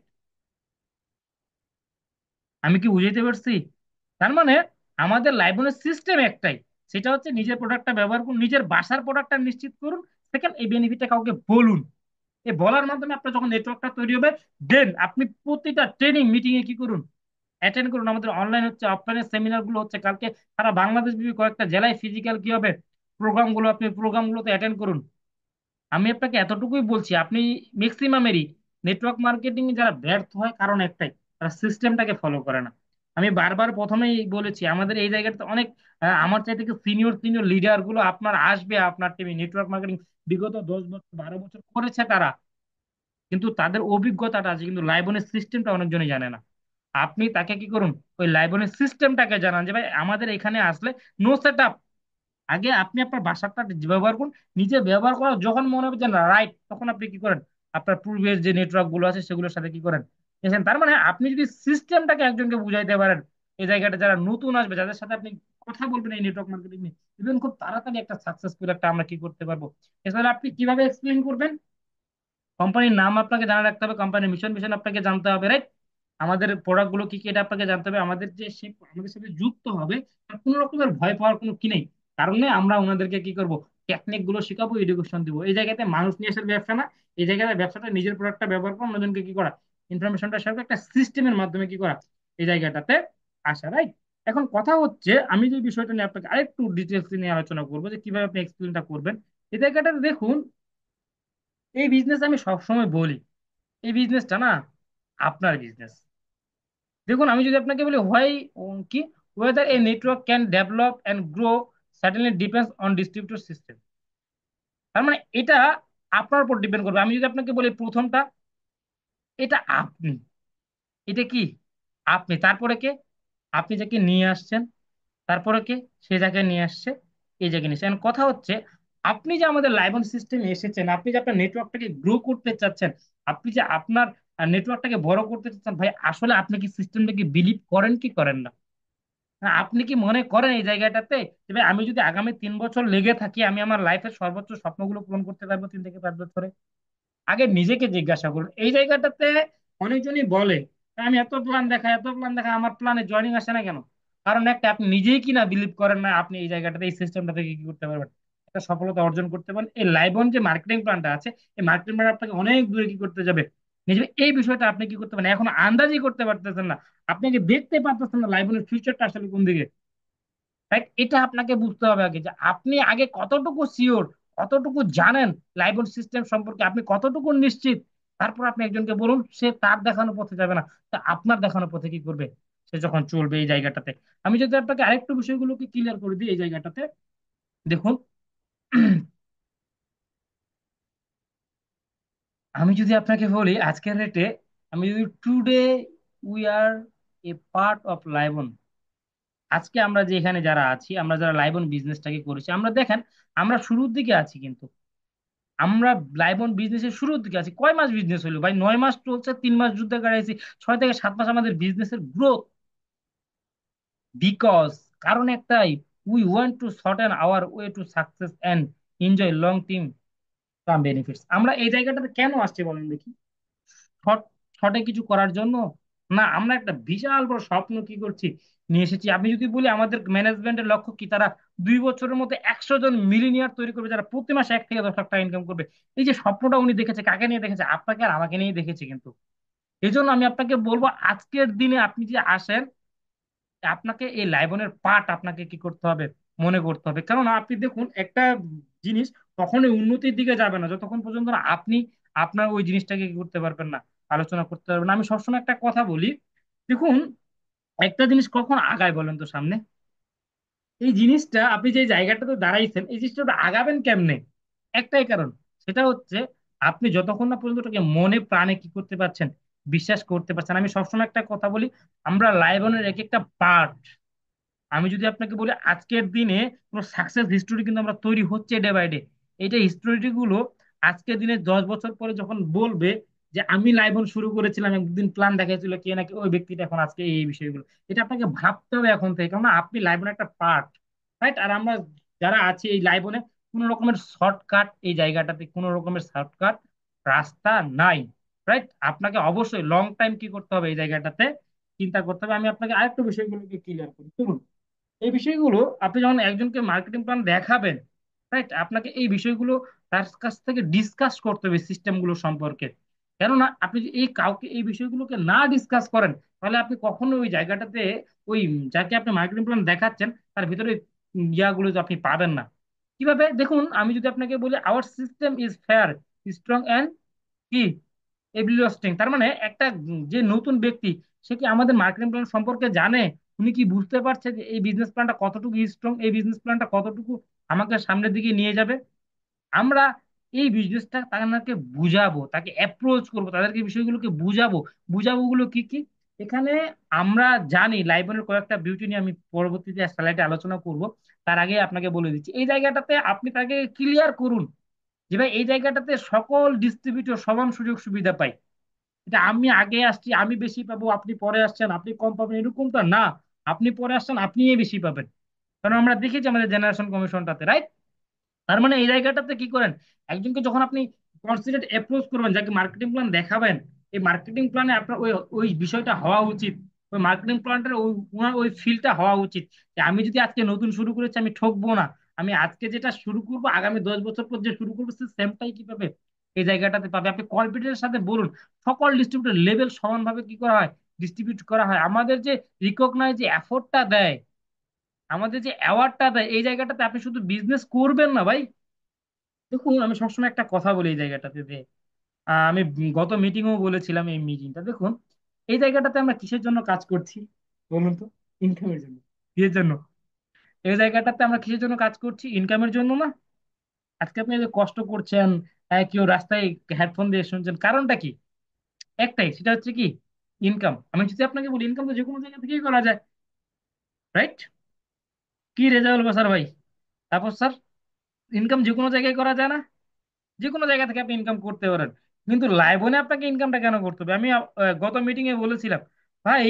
আমি কি বুঝাইতে পারছি? তার মানে আমাদের লাইবনের সিস্টেম একটাই, সেটা হচ্ছে নিজের প্রোডাক্টটা ব্যবহার করুন, নিজের বাসার প্রোডাক্টটা নিশ্চিত করুন। সেকেন্ড, এই বেনিফিটটা কাউকে বলুন। এই বলার মাধ্যমে আপনার যখন নেটওয়ার্কটা তৈরি হবে, দেন আপনি প্রতিটা ট্রেনিং মিটিং এ কি করুন, অ্যাটেন্ড করুন। আমাদের অনলাইন হচ্ছে, অফলাইনের সেমিনার গুলো হচ্ছে, কালকে সারা বাংলাদেশ ব্যাপী কয়েকটা জেলায় ফিজিক্যাল কি হবে প্রোগ্রাম গুলো, আপনি প্রোগ্রাম গুলোতে অ্যাটেন্ড করুন। আমি আপনাকে এতটুকুই বলছি, আপনি ম্যাক্সিমামেরই নেটওয়ার্ক মার্কেটিং যারা ব্যর্থ হয় কারণ একটাই, তারা সিস্টেমটাকে ফলো করে না। আমি বারবার প্রথমেই বলেছি, আমাদের এই জায়গাতে অনেক আমার চাইতে সিনিয়র সিনিয়র লিডার গুলো আপনার আসবে আপনার টিমে, নেটওয়ার্ক মার্কেটিং বিগত 10 বছর 12 বছর করেছে তারা, কিন্তু তাদের অভিজ্ঞতাটা আছে, কিন্তু লাইবনের সিস্টেমটা অনেকজনই জানে না। আপনি তাকে কি করুন, ওই লাইবনের সিস্টেমটাকে জানান যে ভাই আমাদের এখানে আসলে নো সেট, আগে আপনি আপনার ভাষাটা ব্যবহার করুন। নিজে ব্যবহার করা যখন মনে হবে যে না রাইট, তখন আপনি কি করেন, আপনার পূর্বের যে নেটওয়ার্ক গুলো আছে সেগুলোর সাথে কি করেন, এসেন। তার মানে আপনি যদি সিস্টেমটাকে একজনকে বুঝাইতে পারেন, এই জায়গাটা যারা নতুন আসবে, যাদের সাথে আপনি কথা বলবেন এই নেটওয়ার্ক মার্কেটিং নিয়ে, ইভেন খুব তাড়াতাড়ি একটা সাকসেসফুল একটা আমরা কি করতে পারবো। এছাড়া আপনি কিভাবে এক্সপ্লেইন করবেন, কোম্পানির নাম আপনাকে জানা রাখতে হবে, কোম্পানির মিশন মিশন আপনাকে জানতে হবে, রাইট? আমাদের প্রোডাক্ট গুলো কি কি এটা আপনাকে জানতে হবে, আমাদের যে সে আমাদের সাথে যুক্ত হবে তার কোনো রকমের ভয় পাওয়ার কোনো কি নেই। কারণে আমরা ওনাদেরকে কি করব, টেকনিক গুলো শেখাবো, এডুকেশন দিব। এই জায়গাতে মানুষ নিয়ে আসার ব্যবসা না, এই জায়গাতে ব্যবসাটা নিজের প্রোডাক্টটা ব্যবহার করে অন্যজনকে কি করা, ইনফরমেশনটা শেয়ার করে একটা সিস্টেমের মাধ্যমে কি করা, এই জায়গাটাতে আসা, রাইট? এখন কথা হচ্ছে, আমি যে বিষয়টা নিয়ে আপনাকে আরেকটু ডিটেলস নিয়ে আলোচনা করবো যে কিভাবে আপনি এক্সপ্লেনটা করবেন। এই জায়গাটা দেখুন, এই বিজনেস আমি সবসময় বলি, এই বিজনেসটা না আপনার বিজনেস। দেখুন, আমি যদি আপনাকে বলি হোয়াই, কি, weather A network can develop and grow certainly depends on distributor system. তার মানে এটা আপনার উপর ডিপেন্ড করবে। আমি যদি আপনাকে বলি প্রথমটা, এটা আপনি, এটা কি আপনি, তারপরে কে, আপনি যাকে নিয়ে আসছেন, তারপরে কে, সে যাকে নিয়ে আসছে, এই জায়গায় নিয়ে আসছে। এখন কথা হচ্ছে, আপনি যে আমাদের লাইভ অন সিস্টেমে এসেছেন, আপনি যে আপনার নেটওয়ার্কটাকে গ্রো করতে চাচ্ছেন, আপনি যে আপনার নেটওয়ার্কটাকে বড় করতে চাচ্ছেন, ভাই আসলে আপনি কি সিস্টেমটাকে বিলিভ করেন কি করেন না? না, আপনি কি মনে করেন এই জায়গাটাতে যে ভাই আমি যদি আগামী 3 বছর লেগে থাকি, আমি আমার লাইফের সর্বোচ্চ স্বপ্নগুলো পূরণ করতে পারবো 3 থেকে 5 বছরে? আগে নিজেকে জিজ্ঞাসা করুন এই জায়গাটাতে। অনেকজনই বলে আমি এত প্ল্যান দেখা এত প্ল্যান দেখা, আমার প্ল্যানে জয়েনিং আসে না কেন? কারণ একটা, আপনি নিজেই কিনা বিলিভ করেন না আপনি এই জায়গাটাতে এই সিস্টেমটা থেকে কি করতে পারবেন, একটা সফলতা অর্জন করতে পারেন। এই লাইবন যে মার্কেটিং প্ল্যানটা আছে, এই মার্কেটিং প্ল্যান আপনাকে অনেক দূরে কি করতে যাবে, নিজে এই বিষয়টা আপনি কি করতে পারেন এখন আন্দাজই করতে পারতেছেন না, আপনি কি দেখতে পারতেছেন না লাইবনের ফিউচারটা আসলে কোন দিকে, রাইট? এটা আপনাকে বুঝতে হবে আগে, যে আপনি আগে কতটুকু সিওর, কতটুকু জানেন লাইবন সিস্টেম সম্পর্কে, আপনি কতটুকু নিশ্চিত। তারপর আপনি একজনকে বলুন, সে তার দেখানো পথে যাবে না, তা আপনার দেখানো পথে কি করবে, সে যখন চলবে এই জায়গাটাতে। আমি যদি আপনাকে আরেকটু বিষয়গুলোকে ক্লিয়ার করে দিই এই জায়গাটাতে, দেখুন, আমি যদি আপনাকে বলি আজকের রেটে, আমি যদি today we are a part of লাইবন, আজকে আমরা যে এখানে যারা আছি, আমরা যারা লাইবন বিজনেসটাকে করেছি, আমরা দেখেন আমরা শুরুর দিকে আছি, কিন্তু আমরা লাইভ অন বিজনেসের শুরুর দিকে আছি। কয় মাস বিজনেস হলো ভাই, 9 মাস চলছে, 3 মাস যুদ্ধে কাটাইছি, 6 থেকে 7 মাস আমাদের বিজনেসের গ্রোথ। বিকজ, কারণ একটাই, we want to shorten our way to success and enjoy long term benefits. আমরা এই জায়গাটাতে কেন আসছি বলেন দেখি, শর্ট শর্টে কিছু করার জন্য না, আমরা একটা বিশাল বড় স্বপ্ন কি করছি, নিয়ে এসেছি। আমি যদি বলি আমাদের ম্যানেজমেন্টের লক্ষ্য কি, তারা 2 বছরের মধ্যে 100 জন মিলিনিয়ার তৈরি করবে, যারা প্রতি মাসে 1 থেকে 10 লাখ টাকা ইনকাম করবে। এই যে স্বপ্নটা উনি দেখেছে, কাকে নিয়ে দেখেছে, আপনাকে আর আমাকে নিয়ে দেখেছে কিন্তু। এই জন্য আমি আপনাকে বলবো, আজকের দিনে আপনি যে আসেন, আপনাকে এই লাইবনের পার্ট আপনাকে কি করতে হবে, মনে করতে হবে। কারণ আপনি দেখুন, একটা জিনিস কখনোই উন্নতির দিকে যাবে না যতক্ষণ পর্যন্ত না আপনি আপনার ওই জিনিসটাকে কি করতে পারবেন না, আলোচনা করতে পারবেন না। আমি সবসময় একটা কথা বলি, দেখুন, একটা জিনিস কখন আগায় বলেন তো সামনে, এই জিনিসটা আপনি যে জায়গাটাতে দাঁড়াইছেন, এই জিনিসটা আপনি আগাবেন কেমনে, একটাই কারণ, সেটা হচ্ছে আপনি যতক্ষণ না পর্যন্ত ওটাকে মনে প্রাণে কি করতে পারছেন, বিশ্বাস করতে পারছেন। আমি সবসময় একটা কথা বলি, আমরা লাইবনের এক একটা পার্ট, আমি যদি আপনাকে বলি আজকের দিনে কোনো সাকসেস হিস্টোরি কিন্তু আমরা তৈরি হচ্ছে ডে বাই ডে। এইটা হিস্টোরিটি গুলো আজকের দিনে 10 বছর পরে যখন বলবে যে আমি লাইভ শুরু করেছিলাম, একদিন প্ল্যান দেখাইছিল কে নাকি ওই ব্যক্তিটা এখন আজকে এই বিষয়গুলো, এটা আপনাকে ভাবতে হবে এখন থেকে, কারণ আপনি লাইভনের একটা পার্ট, রাইট? আর আমরা যারা আছি এই লাইভনে, কোনো রকমের শর্টকাট, এই জায়গাটাতে কোনো রকমের শর্টকাট রাস্তা নাই, রাইট? আপনাকে অবশ্যই লং টাইম কি করতে হবে এই জায়গাটাতে, চিন্তা করতে হবে। আমি আপনাকে আরেকটু বিষয়গুলোকে ক্লিয়ার করি, শুনুন। এই বিষয়গুলো আপনি যখন একজনকে মার্কেটিং প্ল্যান দেখাবেন, রাইট, আপনাকে এই বিষয়গুলো তার কাছ থেকে ডিসকাস করতে হবে সিস্টেমগুলো সম্পর্কে। কেননা আপনি যদি এই কাউকে এই বিষয়গুলোকে না ডিসকাস করেন, তাহলে আপনি কখনো ওই জায়গাটাতে ওই যাকে আপনি মার্কেটিং প্ল্যান দেখাচ্ছেন তার ভিতরে ইয়াগুলো তো আপনি পাবেন না। কিভাবে দেখুন, আমি যদি আপনাকে বলি hour system is fair, strong and কি এভরিস্টিং, তার মানে একটা যে নতুন ব্যক্তি, সে কি আমাদের মার্কেটিং প্ল্যান সম্পর্কে জানে? উনি কি বুঝতে পারছে যে এই বিজনেস প্ল্যানটা কতটুকু স্ট্রং, এই বিজনেস প্ল্যানটা কতটুকু আমাকে সামনের দিকে নিয়ে যাবে? আমরা এই বিজনেসটা তাদেরকে বুঝাবো, তাকে অ্যাপ্রোচ করবো, তাদেরকে বিষয়গুলোকে বুঝাবো। বুঝাবো গুলো কি কি? এখানে আমরা জানি লাইবনের কয়েকটা বিউটি নিয়ে আমি পরবর্তীতে স্লাইডে আলোচনা করব। তার আগে আপনাকে বলে দিচ্ছি, এই জায়গাটাতে আপনি তাকে ক্লিয়ার করুন যে ভাই এই জায়গাটাতে সকল ডিস্ট্রিবিউটর সমান সুযোগ সুবিধা পায়। এটা আমি আগে আসছি আমি বেশি পাবো, আপনি পরে আসছেন আপনি কম পাবেন, এরকমটা না। আপনি পরে আসছেন আপনি বেশি পাবেন। কারণ আমরা দেখেছি আমাদের জেনারেশন কমিশনটাতে, রাইট? তার মানে এই জায়গাটাতে কি করেন, একজনকে যখন আপনি কনসিডার অ্যাপ্রোচ করবেন, যাকে মার্কেটিং প্ল্যান দেখাবেন, এই মার্কেটিং প্ল্যানে আপনার ওই ওই বিষয়টা হওয়া উচিত, ওই মার্কেটিং প্ল্যানটার ওই ওনার ওই ফিলটা হওয়া উচিত যে আমি যদি আজকে নতুন শুরু করেছি আমি ঠকবো না। আমি আজকে যেটা শুরু করবো আগামী 10 বছর পর যে শুরু করবো সে সেমটাই কি পাবে, এই জায়গাটাতে পাবে। আপনি কনফিডেন্সের সাথে বলুন, সকল ডিস্ট্রিবিউটর লেভেল সমানভাবে কি করা হয়, ডিস্ট্রিবিউট করা হয়। আমাদের যে রিকগনাইজ যে এফোর্টটা দেয়, আমাদের যে অ্যাওয়ার্ডটা দেয়, এই জায়গাটাতে আপনি শুধু বিজনেস করবেন না ভাই। দেখুন আমি সবসময় একটা কথা বলি এই জায়গাটাতে যে আমি গত মিটিংও বলেছিলাম, এই মিটিংটা দেখুন, এই জায়গাটাতে আমরা কিসের জন্য কাজ করছি বলুন তো? ইনকামের জন্য। কিসের জন্য? এই জায়গাটাতে আমরা কিসের জন্য কাজ করছি? ইনকামের জন্য না? আজকে আপনি যে কষ্ট করছেন, কেউ রাস্তায় হেডফোন দিয়ে শুনছেন, কারণটা কি? একটাই, সেটা হচ্ছে কি, ইনকাম। আমি যদি আপনাকে বলি ইনকাম তো যে কোনো জায়গা থেকেই করা যায়, রাইট? কি রেজাউল বাসার ভাই, তারপর স্যার, ইনকাম যে কোনো জায়গায় করা যায় না? যে কোনো জায়গা থেকে আপনি ইনকাম করতে পারেন, কিন্তু লাইভনে আপনাকে ইনকামটা কেন করতে হবে? আমি গত মিটিং এ বলেছিলাম ভাই,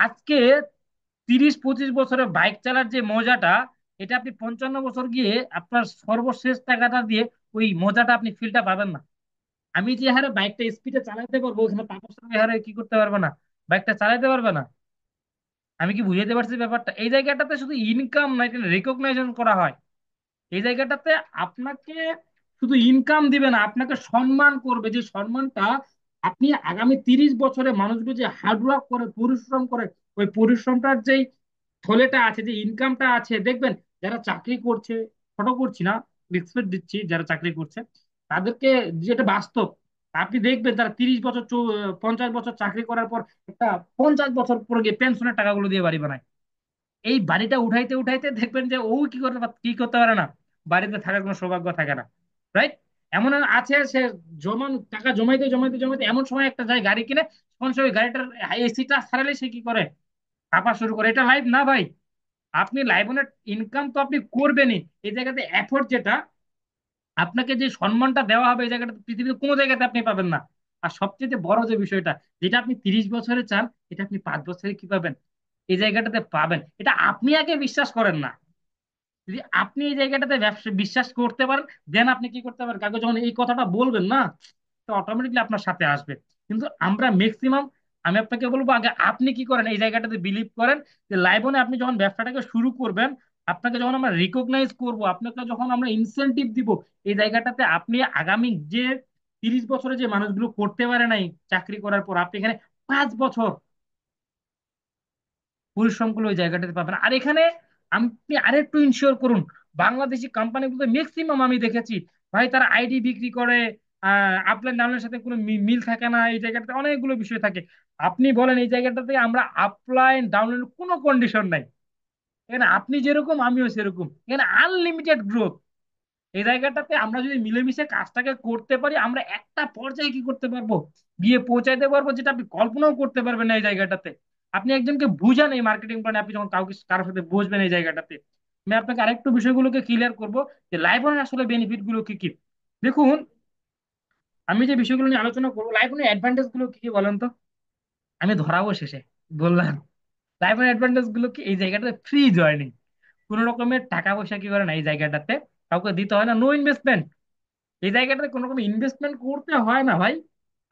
আজকে 30-25 বছরে বাইক চালার যে মজাটা, এটা আপনি 55 বছর গিয়ে আপনার সর্বশেষ টাকাটা দিয়ে ওই মজাটা আপনি ফিলটা পাবেন না। আমি যে হারে বাইকটা স্পিডে চালাতে পারবো, ওখানে তাপস ওই হারে কি করতে পারবে না, বাইকটা চালাতে পারবে না। আমি কি বুঝাতে পারছি ব্যাপারটা? এই জায়গাটাতে শুধু ইনকাম না, এটা রেকগনাইজেশন করা হয়। এই জায়গাটাতে আপনাকে শুধু ইনকাম দিবে না, আপনাকে সম্মান করবে, যে সম্মানটা আপনি আগামী 30 বছরে মানুষগুলো যে হার্ডওয়ার্ক করে পরিশ্রম করে, ওই পরিশ্রমটার যেই ফলেটা আছে, যে ইনকামটা আছে, দেখবেন যারা চাকরি করছে, ছোট করছি না, রেসপেক্ট দিচ্ছি যারা চাকরি করছে তাদেরকে, যেটা বাস্তব, আপনি দেখবেন তারা 30 বছর 50 বছর চাকরি করার পর একটা 50 বছর পরে গিয়ে পেনশনের টাকাগুলো দিয়ে বাড়ি বানায়। এই বাড়িটা উঠাইতে উঠাইতে দেখবেন যে ও কি করতে পারে না, বাড়িতে থাকার কোনো সৌভাগ্য থাকে না, রাইট? এমন আছে সে টাকা জমাইতে জমাইতে জমাইতে এমন সময় একটা যায় গাড়ি কিনে, তখন সে ওই গাড়িটার এসিটা ছাড়ালে সে কি করে, চাপা শুরু করে। এটা লাইফ না ভাই। আপনি লাইফনের ইনকাম তো আপনি করবেনই, এই জায়গাতে এফোর্ট যেটা, আপনাকে যে সম্মানটা দেওয়া হবে এই জায়গাটা পৃথিবীতে কোনো জায়গাতে আপনি পাবেন না। আর সবচেয়ে বড় যে বিষয়টা, যেটা আপনি 30 বছরে চান, এটা আপনি 5 বছরে কি পাবেন, এই জায়গাটাতে পাবেন। এটা আপনি আগে বিশ্বাস করেন না। যদি আপনি এই জায়গাটাতে ব্যবসা বিশ্বাস করতে পারেন, দেন আপনি কি করতে পারেন, কাগজ যখন এই কথাটা বলবেন না, তো অটোমেটিকলি আপনার সাথে আসবে। কিন্তু আমরা ম্যাক্সিমাম, আমি আপনাকে বলবো আগে আপনি কি করেন, এই জায়গাটাতে বিলিভ করেন যে লাইবনে আপনি যখন ব্যবসাটাকে শুরু করবেন, আপনাকে যখন আমরা রিকগনাইজ করব, আপনাকে যখন আমরা ইনসেনটিভ দিব, এই জায়গাটাতে আপনি আগামী যে 30 বছরে যে মানুষগুলো করতে পারে নাই চাকরি করার পর, আপনি এখানে 5 বছর পরিশ্রম করলে ওই জায়গাটাতে পাবেন। আর এখানে আপনি আরেকটু ইনশিওর করুন, বাংলাদেশি কোম্পানিগুলো ম্যাক্সিমাম আমি দেখেছি ভাই, তারা আইডি বিক্রি করে, আপলাইন ডাউনলাইনের সাথে কোনো মিল থাকে না, এই জায়গাটাতে অনেকগুলো বিষয় থাকে। আপনি বলেন এই জায়গাটাতে আমরা আপলাইন ডাউনলাইনের কোনো কন্ডিশন নাই, এখানে আপনি যেরকম আমিও সেরকম, এখানে আনলিমিটেড গ্রোথ। এই জায়গাটাতে আমরা যদি মিলেমিশে কাজটাকে করতে পারি, আমরা একটা পর্যায়ে কি করতে পারবো, গিয়ে পৌঁছাইতে পারবো, যেটা আপনি কল্পনাও করতে পারবেন না এই জায়গাটাতে। আপনি একজনকে বুঝান এই মার্কেটিং প্ল্যানে, আপনি যখন কাউকে কারোর সাথে বসবেন এই জায়গাটাতে। আমি আপনাকে আরেকটু বিষয়গুলোকে ক্লিয়ার করবো যে লাইফনের আসলে বেনিফিট গুলো কি কি। দেখুন, আমি যে বিষয়গুলো নিয়ে আলোচনা করবো, লাইফনের অ্যাডভান্টেজ গুলো কি কি বলেন তো? আমি ধরাবো শেষে, বললাম লাইফের অ্যাডভান্টেজ গুলো কি, এই জায়গাটাতে ফ্রি জয়নিং, কোনো রকমের টাকা পয়সা কি করে না এই জায়গাটাতে, কাউকে দিতে হয় না, নো ইনভেস্টমেন্ট। এই জায়গাটাতে কোনো রকম ইনভেস্টমেন্ট করতে হয় না ভাই।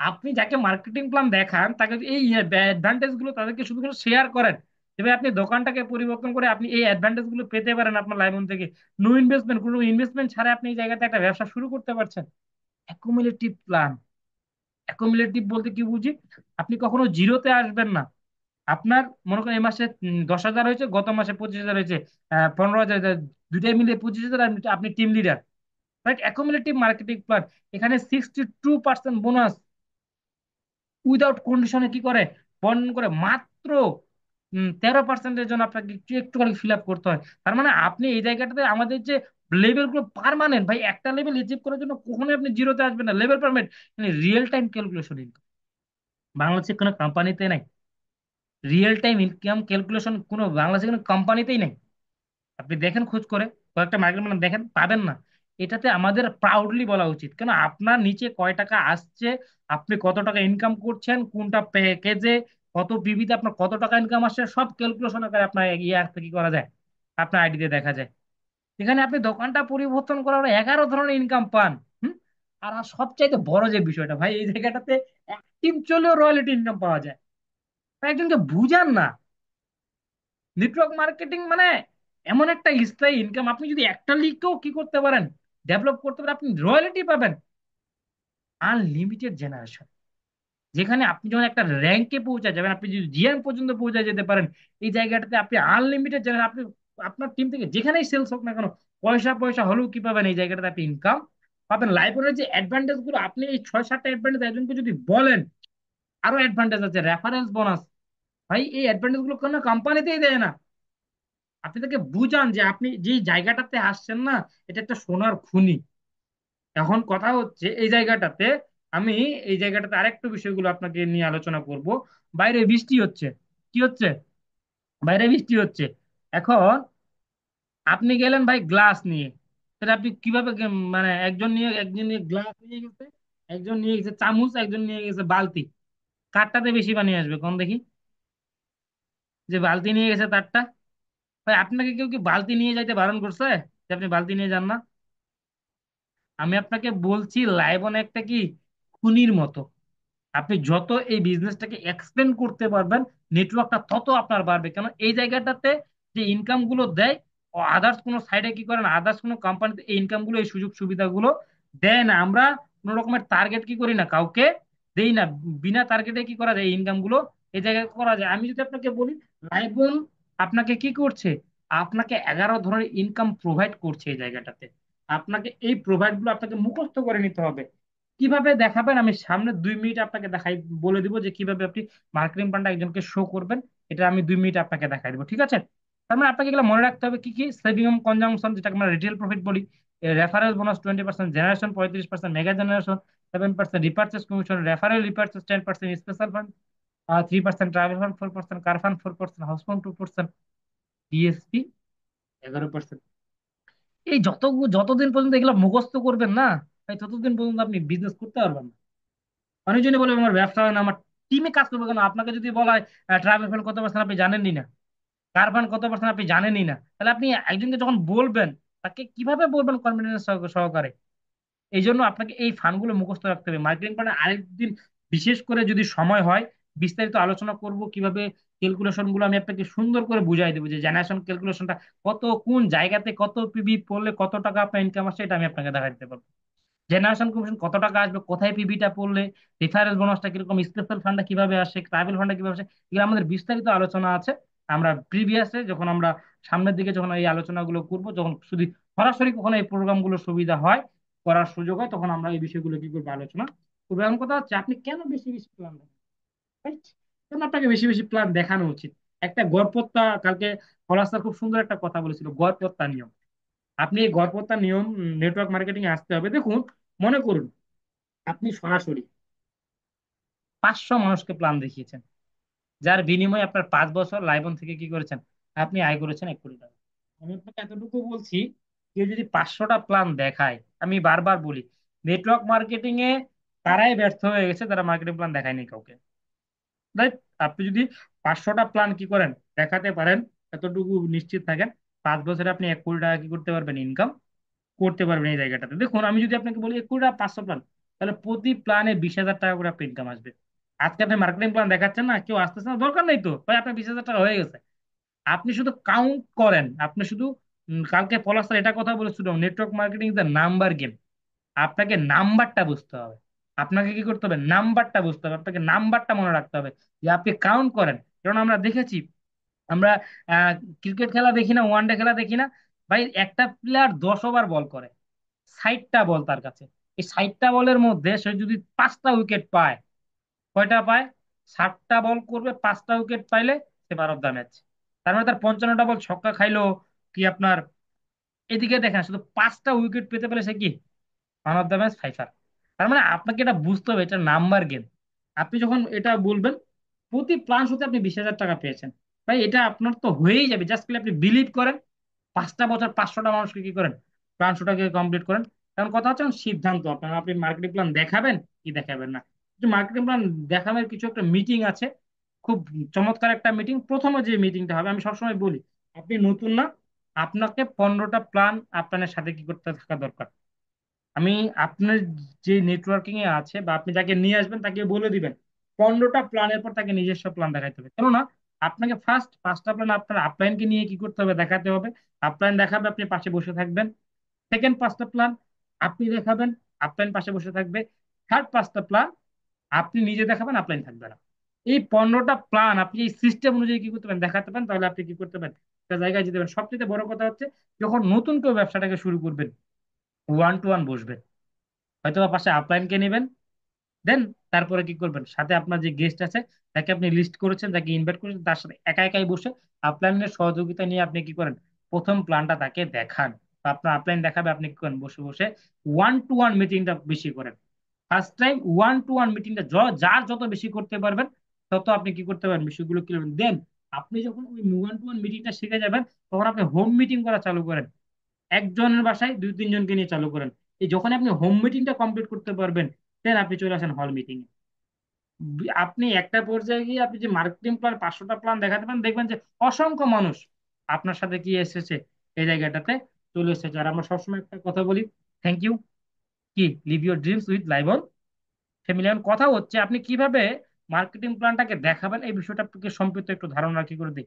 আপনি যাকে মার্কেটিং প্ল্যান দেখান তাকে যদি এই অ্যাডভান্টেজ গুলো তাদেরকে শুধু শেয়ার করেন, তবে আপনি দোকানটাকে পরিবর্তন করে আপনি এই অ্যাডভান্টেজ গুলো পেতে পারেন আপনার লাইবন থেকে। নো ইনভেস্টমেন্ট, কোনো ইনভেস্টমেন্ট ছাড়া আপনি এই জায়গাতে একটা ব্যবসা শুরু করতে পারছেন। অ্যাকুমুলেটিভ প্ল্যান। অ্যাকুমুলেটিভ বলতে কি বুঝি, আপনি কখনো জিরোতে আসবেন না। আপনার মনে করেন এই মাসে 10,000 হয়েছে, গত মাসে 25,000 হয়েছে, 15,000, দুইটাই মিলে 25,000, আপনি team leader. Right, accumulative marketing plan. এখানে 62% বোনাস উইদাউট কন্ডিশনে কি করে বর্ণন করে, মাত্র 13%-এর জন্য আপনাকে একটু একটু করে ফিল আপ করতে হয়। তার মানে আপনি এই জায়গাটাতে আমাদের যে লেভেল গুলো পারমানেন্ট ভাই, একটা লেভেল অ্যাচিভ করার জন্য কখনোই আপনি জিরোতে আসবেন না, লেভেল পারমানেন্ট। মানে রিয়েল টাইম ক্যালকুলেশন বাংলাদেশে কোনো কোম্পানিতে নাই। রিয়েল টাইম ইনকাম ক্যালকুলেশন কোনো বাংলাদেশে কোনো কোম্পানিতেই নাই। আপনি দেখেন খোঁজ করে, কয়েকটা মার্কেট মানে দেখেন, পাবেন না। এটাতে আমাদের প্রাউডলি বলা উচিত, কেন আপনার নিচে কয় টাকা আসছে, আপনি কত টাকা ইনকাম করছেন, কোনটা প্যাকেজে, কত পিভিতে আপনার কত টাকা ইনকাম আসছে, সব ক্যালকুলেশন করে আপনার ইয়ে আসতে কি করা যায়, আপনার আইডিতে দেখা যায়। এখানে আপনি দোকানটা পরিবর্তন করার 11 ধরনের ইনকাম পান। হুম। আর সবচাইতে বড় যে বিষয়টা ভাই, এই জায়গাটাতে এক টিম চলেও রয়্যালিটি ইনকাম পাওয়া যায়। একজনকে বুঝান না, নেটওয়ার্ক মার্কেটিং মানে এমন একটা স্থায়ী ইনকাম। আপনি যদি একটা লিগকেও কি করতে পারেন, ডেভেলপ করতে পারেন, আপনি রয়্যালিটি পাবেন। আনলিমিটেড জেনারেশন, যেখানে আপনি যখন একটা র্যাঙ্কে পৌঁছে যাবেন, আপনি যদি জিএম পর্যন্ত পৌঁছে যেতে পারেন, এই জায়গাটাতে আপনি আনলিমিটেড জেনারেশন। আপনি আপনার টিম থেকে যেখানেই সেলস হোক না কেন, পয়সা পয়সা হলেও কি পাবেন, এই জায়গাটাতে আপনি ইনকাম পাবেন। লাইব্রেরির যে অ্যাডভান্টেজ গুলো, আপনি এই 6-7টা অ্যাডভান্টেজ একজনকে যদি বলেন, আরো অ্যাডভান্টেজ আছে, রেফারেন্স বোনাস। ভাই এই অ্যাডভান্টেজ গুলো কোনো কোম্পানিতেই দেয় না। আপনি তাকে বুঝান যে আপনি যে জায়গাটাতে আসছেন না, এটা একটা সোনার খনি। এখন কথা হচ্ছে এই জায়গাটাতে, আমি এই জায়গাটাতে আরেকটু বিষয়গুলো আপনাকে নিয়ে আলোচনা করব। বাইরে বৃষ্টি হচ্ছে। কি হচ্ছে? বাইরে বৃষ্টি হচ্ছে। এখন আপনি গেলেন ভাই গ্লাস নিয়ে, সেটা আপনি কিভাবে মানে একজন নিয়ে গ্লাস নিয়ে গেছে, একজন নিয়ে গেছে চামচ, একজন নিয়ে গেছে বালতি। কারটাতে বেশি পানি আসবে কোন দেখি? যে বালতি নিয়ে গেছে তারটা। ভাই আপনাকে কেউ কি বালতি নিয়ে যাইতে বারণ করছে যে আপনি বালতি নিয়ে যান না? আমি আপনাকে বলছি, লাইবন একটা কি খুনির মতো। আপনি যত এই বিজনেসটাকে এক্সপ্লেন করতে পারবেন, নেটওয়ার্কটা তত আপনার বাড়বে। কেন এই জায়গাটাতে যে ইনকাম গুলো দেয়, ও আদার্স কোনো সাইডে কি করেন, আদার্স কোনো কোম্পানিতে এই ইনকাম গুলো, এই সুযোগ সুবিধাগুলো দেয় না। আমরা কোনো রকমের টার্গেট কি করি না, কাউকে দেই না। বিনা টার্গেটে কি করা যায়, এই ইনকাম গুলো এই জায়গায় করা যায়। আমি যদি আপনাকে বলি, লাইবন আপনাকে কি করছে, আপনাকে 11 ধরনের ইনকাম প্রোভাইড করছে এই জায়গাটাতে। আপনাকে এই প্রোভাইড গুলো আপনাকে মুখস্থ করে নিতে হবে। কিভাবে দেখাবেন, আমি সামনে 2 মিনিট আপনাকে দেখাই, বলে দিব যে কিভাবে আপনি মার্কেটিং প্ল্যানটা একজনকে শো করবেন। এটা আমি 2 মিনিট আপনাকে দেখাই দিব, ঠিক আছে? তার মানে আপনাকে এগুলো মনে রাখতে হবে কি কি: সেভিং কনজাংশন, যেটাকে আমরা রিটেল প্রফিট বলি; referral bonus 20%; generation 35%; mega generation 7%; repurchase commission; referral repurchase 10%; special fund 3%; travel fund 4%; কার ফান্ড 4%; হাউস ফান্ড 2%; ডিএসপি 11%। এই যতদিন পর্যন্ত এগুলো মুখস্থ করবেন না ভাই, ততদিন পর্যন্ত আপনি বিজনেস করতে পারবেন না। অনেকজনই বলে আমার ব্যবসা হয় না, আমার টিমে কাজ করবে কেন? আপনাকে যদি বলা হয় ট্রাভেল ফান্ড কত পার্সেন্ট আপনি জানেনই না, কার ফান্ড কত পার্সেন্ট আপনি জানেনই না, তাহলে আপনি একজনকে যখন বলবেন, তাকে কিভাবে বলবেন কনফিডেন্স সহকারে? এই জন্য আপনাকে এই ফান্ডগুলো মুখস্থ রাখতে হবে। মার্কেটিং প্ল্যানে আরেকদিন বিশেষ করে যদি সময় হয়, বিস্তারিত আলোচনা করব কিভাবে ক্যালকুলেশন গুলো আমি আপনাকে সুন্দর করে বুঝাই দেবো, যে জেনারেশন ক্যালকুলেশনটা কত, কোন জায়গাতে কত পিবি পড়লে কত টাকা আপনার ইনকাম আসছে, এটা আমি আপনাকে দেখাই দিতে পারবো। জেনারেশন কমিশন কত টাকা আসবে, কোথায় পিভিটা পড়লে, রেফারেন্স বোনাসটা কিরকম, স্পেশাল ফান্ডটা কিভাবে আসে, ট্রাভেল ফান্ডটা কিভাবে আসে, এগুলো আমাদের বিস্তারিত আলোচনা আছে। আমরা প্রিভিয়াসে যখন আমরা সামনের দিকে যখন এই আলোচনাগুলো করব, যখন শুধু সরাসরি কখনো এই প্রোগ্রামগুলোর সুবিধা হয়, করার সুযোগ হয়, তখন আমরা এই বিষয়গুলো কি করবো, আলোচনা করবো। এখন কথা হচ্ছে, আপনি কেন বেশি বেশি প্ল্যান দেখেন? Right? কেন আপনাকে বেশি বেশি প্ল্যান দেখানো উচিত? একটা গড়পড়তা কালকে পলাশ খুব সুন্দর একটা কথা বলেছিল, গড়পড়তা নিয়ম। আপনি এই গড়পড়তা নিয়ম নেটওয়ার্ক মার্কেটিং এ আসতে হবে। দেখুন, মনে করুন আপনি সরাসরি 500 মানুষকে প্ল্যান দেখিয়েছেন, যার বিনিময়ে আপনার 5 বছর লাইবন থেকে কি করেছেন, আপনি আয় করেছেন 1 কোটি টাকা। আমি আপনাকে এতটুকু বলছি, কেউ যদি 500টা প্ল্যান দেখায়, আমি বারবার বলি, নেটওয়ার্ক মার্কেটিং এ তারাই ব্যর্থ হয়ে গেছে, তারা মার্কেটিং প্ল্যান দেখায়নি কাউকে। রাইট? আপনি যদি 500টা প্ল্যান কি করেন, দেখাতে পারেন, এতটুকু নিশ্চিত থাকেন, 5 বছরে আপনি 1 কোটি টাকা কি করতে পারবেন, ইনকাম করতে পারবেন এই জায়গাটাতে। দেখুন, আমি যদি আপনাকে বলি 1 কোটি টাকা 500 প্ল্যান, তাহলে প্রতি প্ল্যানে 20,000 টাকা করে আপনার ইনকাম আসবে। আজকে আপনি মার্কেটিং প্ল্যান দেখাচ্ছেন না, কেউ আসতেছে না, দরকার নেই তো ভাই, আপনার 20,000 টাকা হয়ে গেছে। আপনি শুধু কাউন্ট করেন, আপনি শুধু কালকে পলাশ স্যার এটা কথা বলেছিল, network marketing is the number game. আপনাকে নাম্বারটা বুঝতে হবে, আপনাকে কি করতে হবে, নাম্বারটা বুঝতে হবে, আপনাকে নাম্বারটা মনে রাখতে হবে, যে আপনি কাউন্ট করেন। কারণ আমরা দেখেছি, আমরা ক্রিকেট খেলা দেখি না, ওয়ানডে খেলা দেখি না ভাই, একটা প্লেয়ার 10 ওভার বল করে, 60টা বল তার কাছে। এই 60টা বলের মধ্যে সে যদি 5টা উইকেট পায়, কয়টা পায়, 60টা বল করবে, 5টা উইকেট পাইলে সে ম্যান অফ দ্য ম্যাচ। তার মানে তার 55টা বল ছক্কা খাইলো কি আপনার, এদিকে দেখেন শুধু 5টা উইকেট পেতে পেলে সে কি man of the match Pfeiffer. তার মানে আপনাকে এটা বুঝতে হবে, এটা নাম্বার গেম। আপনি যখন এটা বলবেন প্রতি প্লান হতে আপনি 20,000 টাকা পেয়েছেন, ভাই এটা আপনার তো হয়েই যাবে, জাস্ট আপনি বিলিভ করেন। 5টা বছর 500টা মানুষকে কি করেন, প্ল্যান শোটাকে কমপ্লিট করেন। কারণ কথা হচ্ছে এখন সিদ্ধান্ত আপনার, আপনি মার্কেটিং প্ল্যান দেখাবেন কি দেখাবেন না। মার্কেটিং প্ল্যান দেখানোর কিছু একটা মিটিং আছে, খুব চমৎকার একটা মিটিং। প্রথমে যে মিটিংটা হবে, আমি সবসময় বলি, আপনি নতুন না, আপনাকে 15টা প্ল্যান আপনার সাথে কি করতে থাকা দরকার। আমি আপনার যে নেটওয়ার্কিং এ আছে বা আপনি যাকে নিয়ে আসবেন তাকে বলে দিবেন 15টা প্ল্যানের পর তাকে নিজস্ব প্ল্যান দেখাতে হবে। কেননা আপনাকে ফার্স্ট 5টা প্ল্যান আপনার আপলাইনকে নিয়ে কি করতে হবে, দেখাতে হবে। আপলাইন দেখাবে, আপনি পাশে বসে থাকবেন। সেকেন্ড 5টা প্ল্যান আপনি দেখাবেন, আপলাইন পাশে বসে থাকবে। থার্ড 5টা প্ল্যান আপনি নিজে দেখাবেন, আপলাইন থাকবে না। এই 15টা প্ল্যান আপনি এই সিস্টেম অনুযায়ী কি করতে পারেন, দেখাতে পারেন, তাহলে আপনি কি করতে পারেন, একটা জায়গায় যেতে পারেন। সবচেয়ে বড় কথা হচ্ছে, যখন নতুন কেউ ব্যবসাটাকে শুরু করবেন, ওয়ান টু ওয়ান বসবেন, হয়তো বা পাশে আপলাইনকে নেবেন। দেন তারপরে কি করবেন, সাথে আপনার যে গেস্ট আছে, যাকে আপনি লিস্ট করেছেন, যাকে ইনভাইট করেছেন, তার সাথে একা একাই বসে আপলাইনের সহযোগিতা নিয়ে আপনি কি করেন, প্রথম প্ল্যানটা তাকে দেখান। বা আপনার আপলাইন দেখাবে, আপনি কি করেন, বসে বসে ওয়ান টু ওয়ান মিটিংটা বেশি করেন। First time one to one মিটিংটা যার যত বেশি করতে পারবেন, তত আপনি কি করতে পারবেন, বিষয়গুলো কি করবেন। দেন আপনি যখন ওই ওয়ান টু ওয়ান মিটিংটা শিখে যাবেন, তখন আপনি হোম মিটিং করা চালু করেন। একজনের বাসায় 2-3 জনকে নিয়ে চালু করেন। এই যখন আপনি হোম মিটিংটা কমপ্লিট করতে পারবেন, দেন আপনি চলে আসেন হল মিটিং। আপনি একটা পর্যায়ে গিয়ে আপনি যে মার্কেটিং প্ল্যান 500টা প্ল্যান দেখাতে পারেন, দেখবেন যে অসংখ্য মানুষ আপনার সাথে কি এসেছে, এই জায়গাটাতে চলে এসেছে। আর আমরা সবসময় একটা কথা বলি, থ্যাংক ইউ, কি live your dreams with live family. এখন কথা হচ্ছে আপনি কিভাবে মার্কেটিং প্ল্যানটাকে দেখাবেন, এই বিষয়টা আপনাকে সম্পৃক্ত একটু ধারণা কি করে দিই।